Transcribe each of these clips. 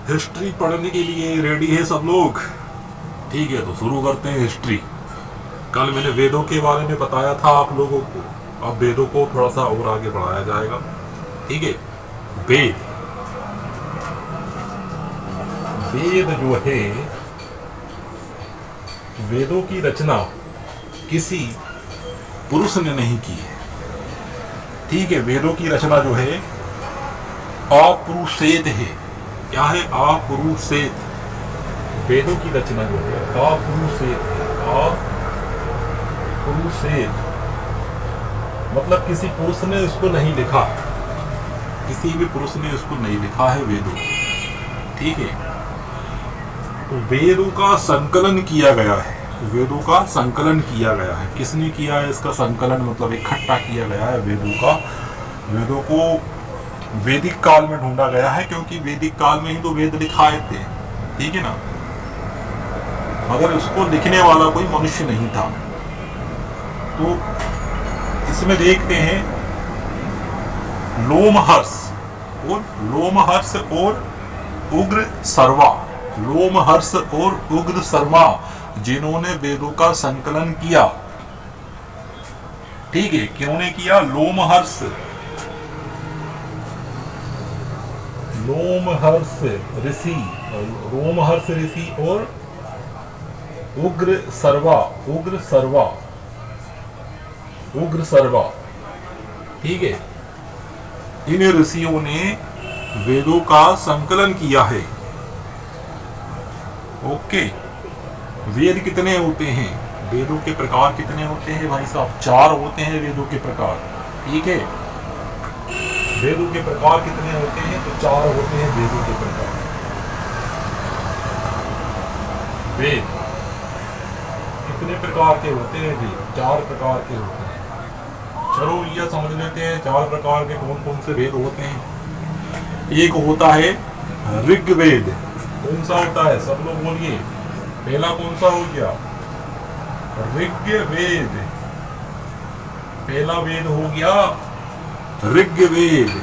History पढ़ने के लिए रेडी है सब लोग? ठीक है, तो शुरू करते हैं हिस्ट्री। कल मैंने वेदों के बारे में बताया था आप लोगों को, अब वेदों को थोड़ा सा और आगे बढ़ाया जाएगा। ठीक है, वेद वेद जो है, वेदों की रचना किसी पुरुष ने नहीं की है। ठीक है, वेदों की रचना जो है अपुरुषेत है। क्या है? अपुरुषेत। वेदों की रचना जो है अपुरुषेत है। अपुरुषेत मतलब किसी पुरुष ने इसको नहीं लिखा, किसी भी पुरुष ने इसको नहीं लिखा है वेदों। ठीक है, तो वेदों का संकलन किया गया है। वेदों का संकलन किया गया है। किसने किया है इसका संकलन? मतलब इकट्ठा किया गया है वेदों का। वेदों को वैदिक काल में ढूंढा गया है, क्योंकि वैदिक काल में ही तो वेद लिखाए थे। ठीक है ना, मगर उसको लिखने वाला कोई मनुष्य नहीं था। तो इसमें देखते हैं लोमहर्ष और उग्र सर्वा। लोमहर्ष और उग्र शर्मा जिन्होंने वेदों का संकलन किया। ठीक है, किन्होंने किया? लोमहर्ष ऋषि और उग्र सर्वा। ठीक है, इन ऋषियों ने वेदों का संकलन किया है। ओके, वेद कितने होते हैं? वेदों के प्रकार कितने होते हैं भाई साहब? 4 होते हैं वेदों के प्रकार। ठीक है, वेदों के प्रकार कितने होते हैं? तो 4 होते हैं वेदों के प्रकार। वेद कितने प्रकार के होते हैं? वेद 4 प्रकार के होते हैं। चलो यह समझ लेते हैं 4 प्रकार के कौन कौन से वेद होते हैं। एक होता है ऋग्वेद। कौन सा होता है? सब लोग बोलिए। पहला कौन सा हो गया? ऋग्वेद। पहला वेद हो गया ऋग्वेद।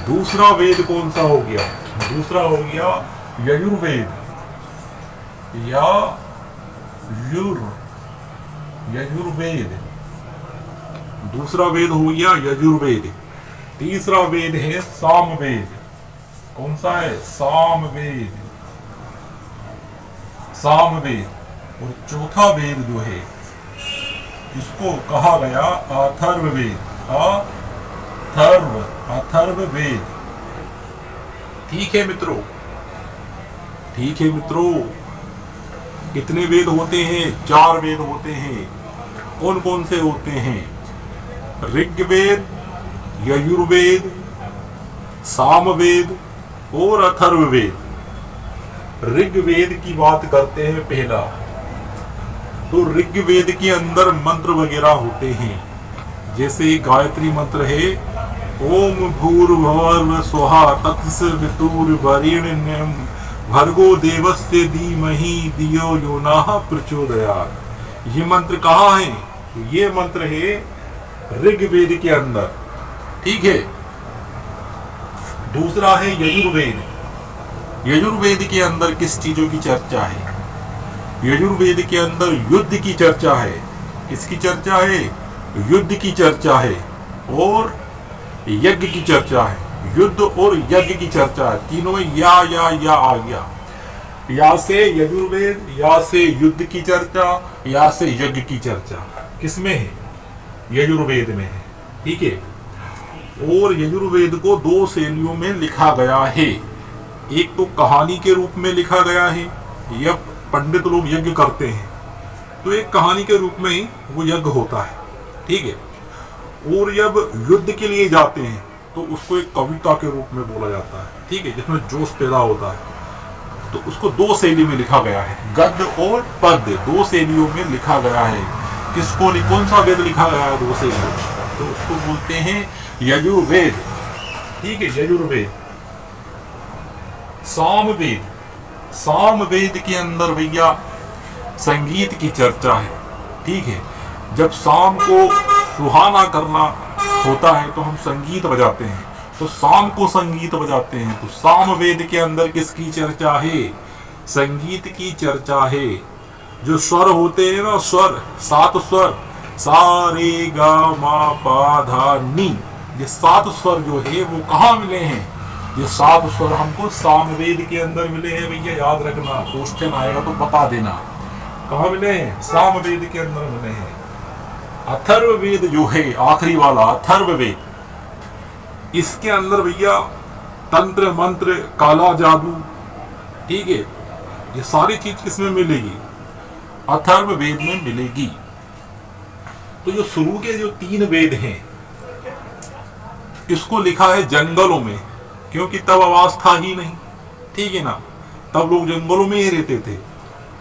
दूसरा वेद कौन सा हो गया? दूसरा हो गया यजुर्वेद यजुर्वेद। दूसरा वेद हो गया यजुर्वेद। तीसरा वेद है सामवेद। कौन सा है? सामवेद। और चौथा वेद जो है इसको कहा गया अथर्ववेद। अथर्ववेद। ठीक है मित्रों, कितने वेद होते हैं? 4 वेद होते हैं। कौन कौन से होते हैं? ऋग्वेद, यजुर्वेद, सामवेद और अथर्ववेद। ऋग्वेद की बात करते हैं पहला। तो ऋग्वेद के अंदर मंत्र वगैरह होते हैं, जैसे गायत्री मंत्र है ओम भूर्भुवः स्वः तत्सवितुर्वरेण्यं भर्गो देवस्य धीमहि धियो यो नः प्रचोदयात्। ये मंत्र कहाँ है? ये मंत्र है ऋग्वेद के अंदर। ठीक है, दूसरा है यजुर्वेद। यजुर्वेद के अंदर किस चीजों की चर्चा है? यजुर्वेद के अंदर युद्ध की चर्चा है। किसकी चर्चा है? युद्ध की चर्चा है और यज्ञ की चर्चा है। युद्ध और यज्ञ की चर्चा है। तीनों में या आ गया। या से यजुर्वेद, या से युद्ध की चर्चा, या से यज्ञ की चर्चा। किसमें है? यजुर्वेद में है। ठीक है, और यजुर्वेद को 2 शैलियों में लिखा गया है। एक तो कहानी के रूप में लिखा गया है, यह पंडित लोग यज्ञ करते हैं, तो एक कहानी के रूप में ही वो यज्ञ होता है। ठीक है, और जब युद्ध के लिए जाते हैं तो उसको एक कविता के रूप में बोला जाता है। ठीक है, जिसमें जोश पैदा होता है। तो उसको 2 शैली में लिखा गया है, गद्य और पद्य। 2 शैलियों में लिखा गया है। किसको? कौन सा वेद लिखा गया है 2 शैलियों? तो उसको बोलते हैं यजुर्वेद। ठीक है, यजुर्वेद। सामवेद के अंदर भैया संगीत की चर्चा है। ठीक है, जब शाम को सुहाना करना होता है तो हम संगीत बजाते हैं, तो साम को संगीत बजाते हैं। तो साम वेद के अंदर किसकी चर्चा है? संगीत की चर्चा है। जो स्वर होते हैं ना, स्वर, 7 स्वर, सा रे गा मा पा धा नी, ये 7 स्वर जो है वो कहाँ मिले हैं? ये 7 स्वर हमको सामवेद के अंदर मिले हैं भैया, याद रखना, क्वेश्चन आएगा तो बता देना। कहाँ मिले हैं? सामवेद के अंदर मिले हैं। अथर्ववेद जो है, आखिरी वाला अथर्ववेद, इसके अंदर भैया तंत्र मंत्र, काला जादू, ठीक है, ये सारी चीज किसमें मिलेगी? अथर्ववेद में मिलेगी। तो जो शुरू के जो 3 वेद हैं, इसको लिखा है जंगलों में, क्योंकि तब आवाज था ही नहीं, ठीक है ना, तब लोग जंगलों में ही रहते थे,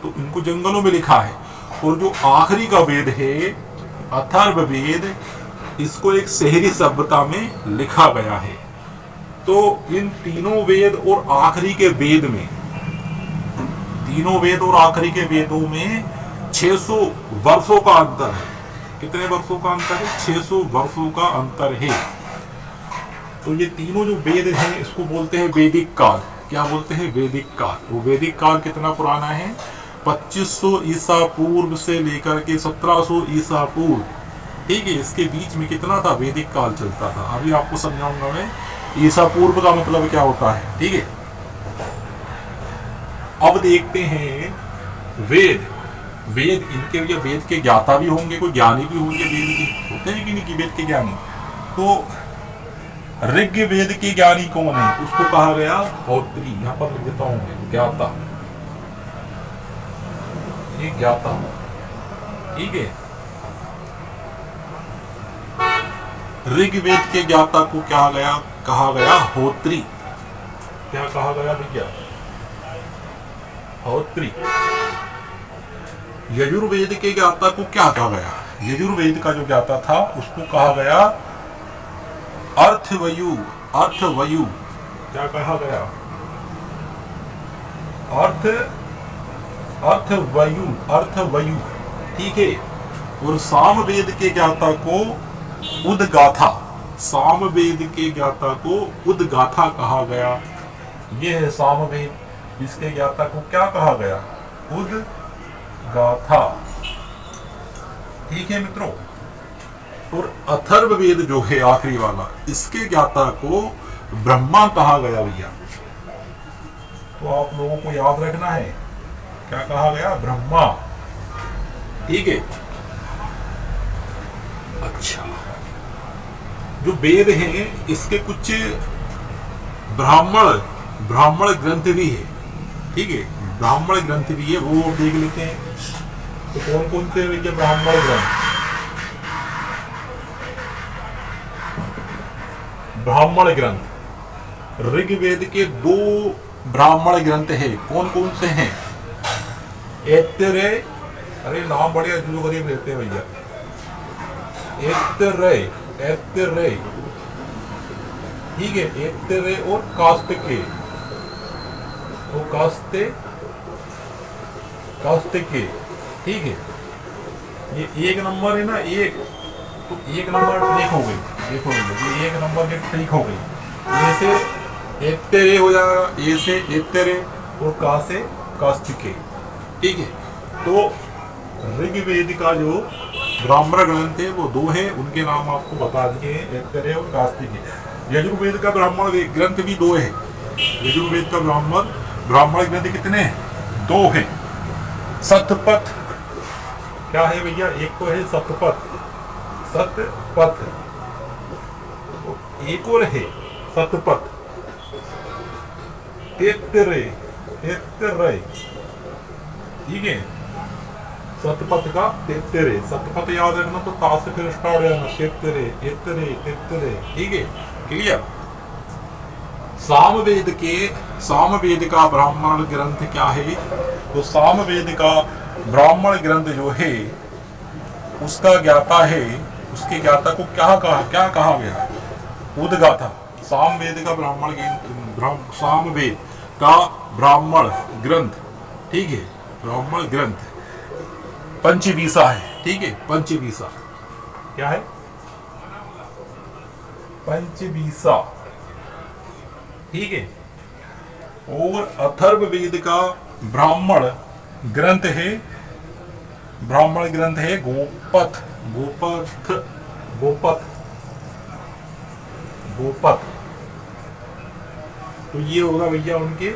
तो इनको जंगलों में लिखा है। और जो आखिरी का वेद है अथर्ववेद, इसको एक शहरी सभ्यता में लिखा गया है। तो इन तीनों वेद और आखिरी के वेद में, तीनों वेद और आखिरी के वेदों में 600 वर्षों का अंतर है। कितने वर्षों का अंतर है? 600 वर्षों का अंतर है। तो ये तीनों जो वेद हैं, इसको बोलते हैं वैदिक काल। क्या बोलते हैं? वैदिक काल। वो वैदिक काल कितना पुराना है? 2500 ईसा पूर्व से लेकर के 1700 ईसा पूर्व, ठीक है, इसके बीच में कितना था? वैदिक काल चलता था। अभी आपको समझाऊंगा मैं ईसा पूर्व का मतलब क्या होता है, ठीक है। अब देखते हैं वेद। वेद, इनके लिए वेद के ज्ञाता भी होंगे, कोई ज्ञानी भी होंगे, वेद के होते हैं कि नहीं कि वेद के ज्ञानी। तो ऋग्वेद के ज्ञानी कौन है? उसको कहा गया होत्री। यहां पर लिख देता हूं, ज्ञाता, ये ज्ञाता, ठीक है। ऋग्वेद के ज्ञाता को क्या गया? कहा गया होत्री। क्या कहा गया भैया? होत्री। यजुर्वेद के ज्ञाता को क्या कहा गया? यजुर्वेद का जो ज्ञाता था उसको कहा गया अर्थवयु। अर्थवयु। क्या कहा गया? अर्थवयु। अर्थवयु, ठीक है। और सामवेद के ज्ञाता को उदगाथा। सामवेद के ज्ञाता को उदगाथा कहा गया। ये है सामवेद। इसके ज्ञाता को क्या कहा गया? उदगाथा, ठीक है मित्रों। और अथर्ववेद जो है आखिरी वाला, इसके ज्ञाता को ब्रह्मा कहा गया भैया। तो आप लोगों को याद रखना है, क्या कहा गया? ब्रह्मा, ठीक है। अच्छा, जो वेद हैं इसके कुछ ब्राह्मण ग्रंथ भी है, ठीक है, ब्राह्मण ग्रंथ भी है, वो देख लेते हैं। तो कौन कौन से भैया ब्राह्मण ग्रंथ? ब्राह्मण ग्रंथ, ऋग्वेद के 2 ब्राह्मण ग्रंथ है। कौन कौन से हैं? ऐतरेय, अरे नाम बड़े अजीब गरीब रहते हैं भैया। ऐतरेय, ऐतरेय, ठीक है, ऐतरेय और कास्तिकेय, वो कास्तिकेय, ठीक है। ये 1 नंबर है ना, एक, तो 1 नंबर ठीक हो गई। देखो ये 1 नंबर की ठीक हो गई। ये से ऐतरेय हो जाएगा, ये से ऐतरेय और का से कास्तिकेय, ठीक है। तो ऋग्वेद का जो ब्राह्मण ग्रंथ है वो 2 है, उनके नाम आपको बता दिए हैं, ऐतरेय और कास्तिकेय। यजुर्वेद का ब्राह्मण ग्रंथ भी 2 है। यजुर्वेद का ब्राह्मण ग्रंथ कितने हैं? 2 है। सतपथ, क्या है भैया? एक तो है सतपथ, सतपथ, एक और है सतपथ। ऐतरेय, ऐतरेय, ठीक है, सतपथ का ऐतरेय। सतपथ याद रखना, तो ता से फिर स्टार्ट हो जाना, ऐतरेय, ऐतरेय, ऐतरेय, ठीक है, क्लियर। सामवेद का ब्राह्मण ग्रंथ क्या है? तो सामवेद का ब्राह्मण ग्रंथ जो है उसका ज्ञाता है, उसके ज्ञाता को क्या कहा गया? उदगाथा। सामवेद का सामवेद का ब्राह्मण ग्रंथ, ठीक है, ब्राह्मण ग्रंथ पंचवीसा है, ठीक है, पंचवीसा। क्या है? पंचवीसा, ठीक है। और अथर्ववेद का ब्राह्मण ग्रंथ है गोपथ गोपथ गोपथ गोपथ। तो ये होगा भैया उनके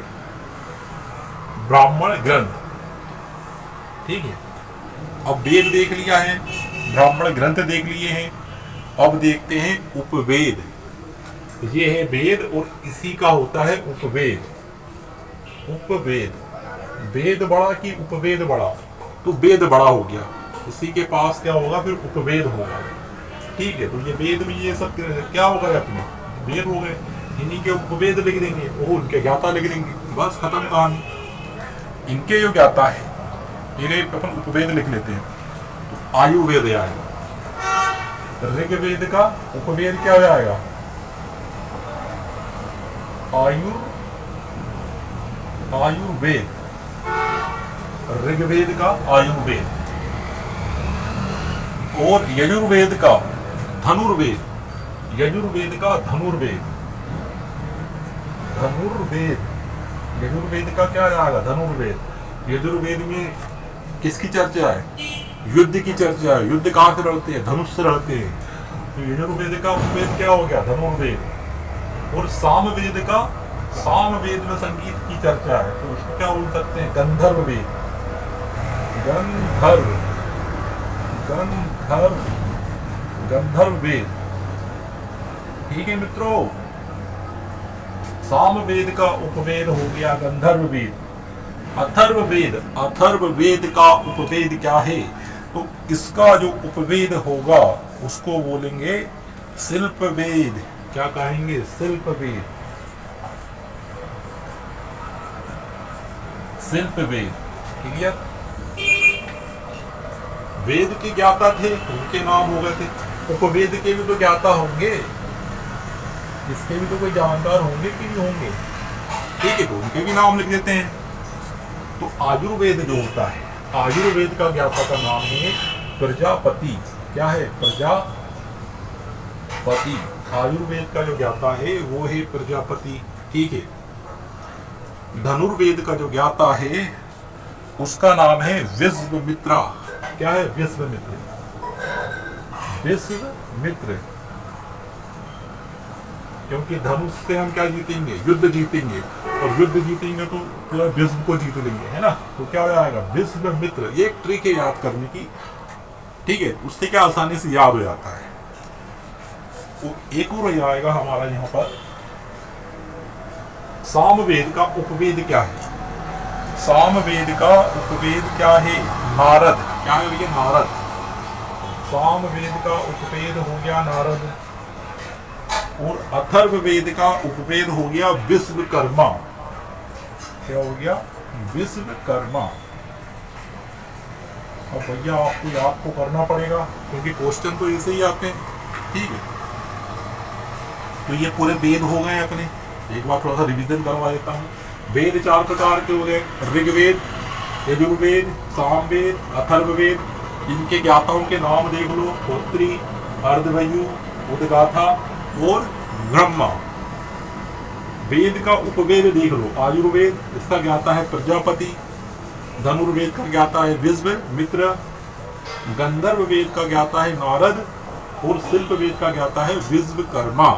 ब्राह्मण ग्रंथ। ठीक है। अब वेद देख लिया है, ब्राह्मण ग्रंथ देख लिए हैं, अब देखते हैं उपवेद। ये है वेद और इसी का होता है उपवेद। उपवेद, वेद बड़ा कि उपवेद बड़ा? तो वेद बड़ा हो गया, इसी के पास क्या होगा फिर उपवेद होगा। ठीक है। तो ये वेद में ये सब क्या हो गए अपने वेद हो गए, इन्हीं के उपवेद लिख देंगे और उनके ज्ञाता लिख देंगे, बस खत्म कहानी। इनके जो ज्ञाता है इन्हें अपन उपवेद लिख लेते हैं। तो आयुर्वेद आएगा, ऋग्वेद का उपवेद क्या हो जाएगा? आयुर्वेद, ऋग्वेद का आयुर्वेद। और यजुर्वेद का धनुर्वेद, यजुर्वेद का धनुर्वेद, धनुर्वेद, यजुर्वेद का क्या आएगा? धनुर्वेद। यजुर्वेद में किसकी चर्चा है? युद्ध की चर्चा है। युद्ध कहाँ से लड़ते हैं? धनुष से लड़ते हैं। तो यजुर्वेद का उपवेद क्या हो गया? धनुर्वेद। और सामवेद का, सामवेद में संगीत की चर्चा है, तो उसको क्या बोल सकते हैं? गंधर्व वेद, गंधर्व, गंधर्व, गंधर्व वेद। ठीक है मित्रों, सामवेद का उपवेद हो गया गंधर्व वेद। अथर्ववेद, अथर्ववेद का उपवेद क्या है? तो इसका जो उपवेद होगा उसको बोलेंगे शिल्पवेद। क्या कहेंगे? शिल्पवेद, शिल्पवेद। क्लियर? वेद के ज्ञाता थे, उनके नाम हो गए थे। उपवेद के भी तो ज्ञाता होंगे, इसके भी तो कोई जानकार होंगे कि नहीं होंगे? ठीक है, तो उनके भी नाम लिख देते हैं। तो आयुर्वेद जो होता है, आयुर्वेद का ज्ञाता का नाम है प्रजापति। क्या है? प्रजापति। आयुर्वेद का जो ज्ञाता है वो है प्रजापति। ठीक है। धनुर्वेद का जो ज्ञाता है उसका नाम है विश्वामित्र। क्या है? विश्वामित्र, विश्वामित्र। क्योंकि धनुष से हम क्या जीतेंगे? युद्ध जीतेंगे, और युद्ध जीतेंगे तो पूरा विश्व को जीत लेंगे, है ना? तो क्या हो जाएगा? विश्वामित्र। ये एक ट्रिक है याद करने की। ठीक है, उससे क्या आसानी से याद हो जाता है। तो एक और हो जाएगा हमारा यहाँ पर, सामवेद का उपवेद क्या है? सामवेद का उपवेद क्या है? नारद। क्या है भैया? नारद। सामवेद का उपवेद हो गया नारद। और अथर्ववेद का उपवेद हो गया विश्वकर्मा। क्या हो गया? विश्वकर्मा। अब भैया आपको याद तो करना पड़ेगा क्योंकि क्वेश्चन तो ऐसे ही आते हैं। ठीक है, तो ये पूरे वेद हो गए अपने। एक बार थोड़ा सा रिवीजन करवा देता हूँ। वेद 4 प्रकार के हो गए, ऋग्वेद, यजुर्वेद, सामवेद, अथर्ववेद। इनके ज्ञाताओं के नाम देख लो, होत्री, अर्धवयु, उद्गाथा और ब्रह्मा। वेद का उपवेद देख लो, आयुर्वेद, इसका ज्ञाता है प्रजापति। धनुर्वेद का ज्ञाता है विश्वामित्र। गंधर्व वेद का ज्ञाता है नारद। और शिल्प वेद का ज्ञाता है विश्वकर्मा।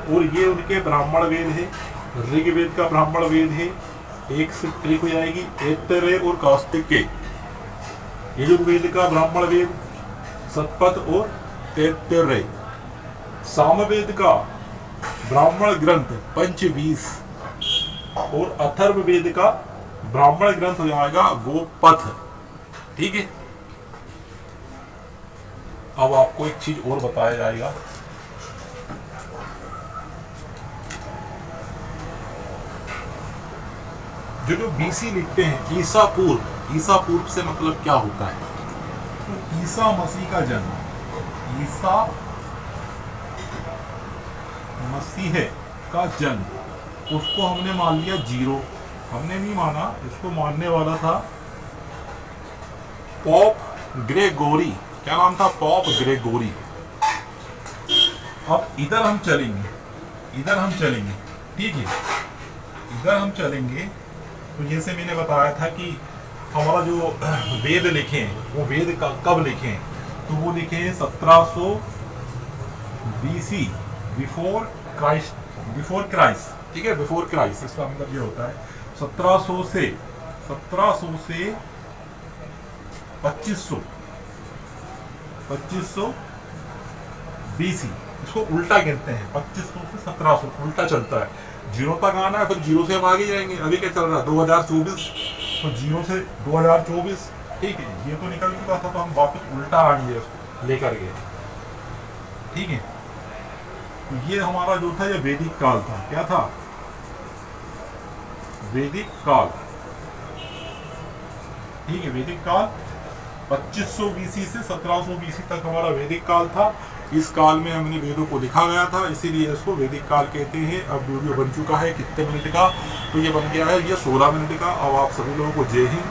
और ये उनके ब्राह्मण वेद है। ऋग्वेद का ब्राह्मण वेद है, एक से ट्रिक हो जाएगी, ऐतरेय और कास्तिके। यजुर्वेद का ब्राह्मण वेद सतपथ और तैत्तिरीय। सामवेद का ब्राह्मण ग्रंथ पंचवीस। और अथर्ववेद का ब्राह्मण ग्रंथ हो जाएगा गोपथ। ठीक है, अब आपको एक चीज और बताया जाएगा। जो बीसी लिखते हैं, ईसा पूर्व, ईसा पूर्व से मतलब क्या होता है? तो ईसा मसीह का जन्म, ईसा मसीह का जन्म, उसको हमने मान लिया 0। हमने नहीं माना, इसको मानने वाला था पॉप ग्रेगोरी। क्या नाम था? Pop Gregory. अब इधर हम चलेंगे, इधर हम चलेंगे। ठीक है, इधर हम चलेंगे तो जैसे मैंने बताया था कि हमारा जो वेद लिखे हैं वो वेद कब लिखे हैं, तो वो लिखे हैं 1700 BC, बिफोर क्राइस्ट, ठीक है, बिफोर क्राइस्ट। इसका मतलब ये होता है 1700 से 2500 BC, इसको उल्टा गिनते हैं, 2500 से 1700 उल्टा चलता है, जीरो तक आना है, फिर जीरो से हम आगे जाएंगे। अभी क्या चल रहा है 2024, तो जीरो से 2024, ठीक है, ये तो निकल चुका था, तो हम वापस उल्टा आएंगे उसको लेकर के, ठीक है। तो ये हमारा जो था ये वैदिक काल था, क्या था, वैदिक काल, ठीक है, वैदिक काल 2500 BC से 1700 BC तक हमारा वैदिक काल था। इस काल में हमने वेदों को लिखा गया था, इसीलिए इसको वैदिक काल कहते हैं। अब वीडियो बन चुका है कितने मिनट का, तो ये बन गया है ये 16 मिनट का। अब आप सभी लोगों को जय हिंद।